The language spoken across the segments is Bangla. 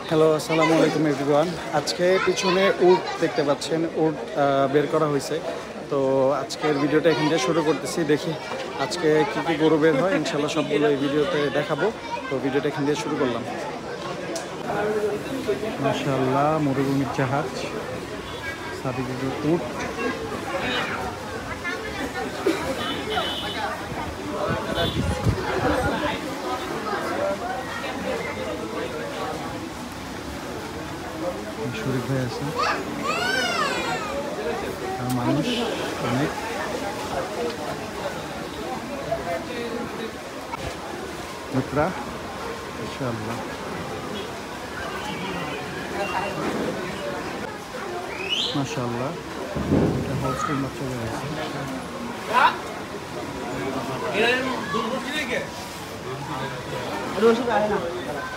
হ্যালো, আসসালামু আলাইকুম এভরিওয়ান। আজকে পিছনে উট দেখতে পাচ্ছেন, উট বের করা হয়েছে। তো আজকের ভিডিওটা এখান থেকে শুরু করতেছি। দেখি আজকে কী কী গরু বের হয়, ইনশাল্লাহ সবগুলো এই ভিডিওতে দেখাবো। তো ভিডিওটা এখান থেকে শুরু করলাম। মাশাআল্লাহ, মরুভূমির জাহাজ, সাদিকের উট। শরীফ ভাই আছে, আর মানুষ অনেক। মিত্রা, ইনশাআল্লাহ। মাশাআল্লাহ, এটা হোস্টেল বাচ্চা রয়েছে।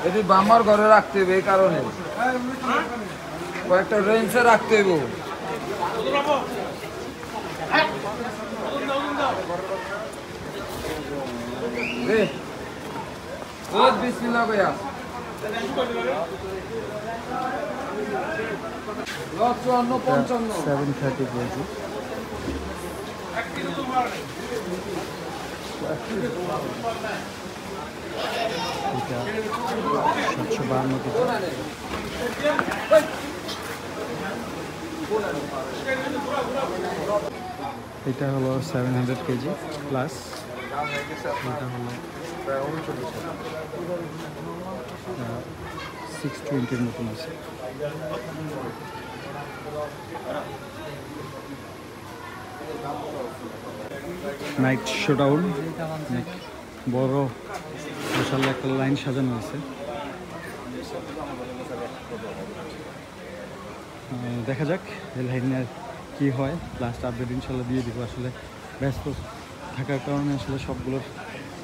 এটি বামার ঘরে রাখতে হবে, এই কারণে কয়েকটা রেঞ্জে রাখতে হইব। বিসমিল্লাহ কইয়া 730 কেজি। এটা 752 কেজি। এটা হলো 700 কেজি প্লাস। এটা হলো 620-র মতন আছে। নাইট শোডাউন, অনেক বড় বিশাল একটা লাইন সাজানো আছে। দেখা যাক এই লাইনের কী হয়। লাস্ট আপডেট ইনশাল্লাহ দিয়ে দিব। আসলে ব্যস্ত থাকার কারণে আসলে সবগুলোর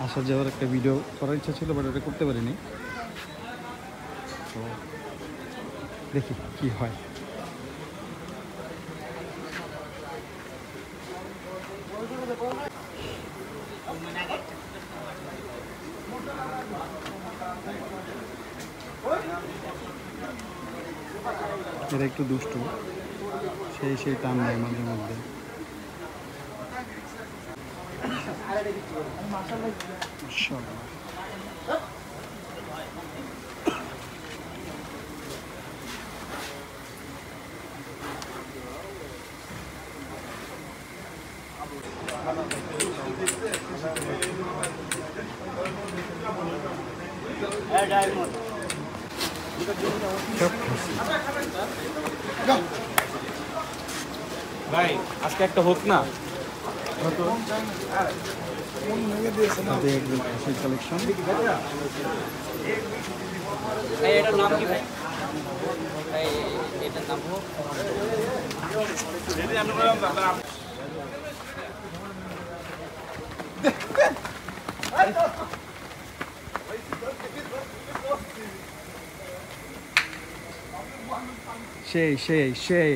আসা যাওয়ার একটা ভিডিও করার ইচ্ছা ছিল, বাট ওটা করতে পারিনি। তো দেখি কি হয়। এরা একটু দুষ্টু, সেই টান দেয় মাঝে মধ্যে। ভাই আজকে একটা হোক না। কালেকশন। এটার নাম কি ভাই? এটার নাম হোক। সেই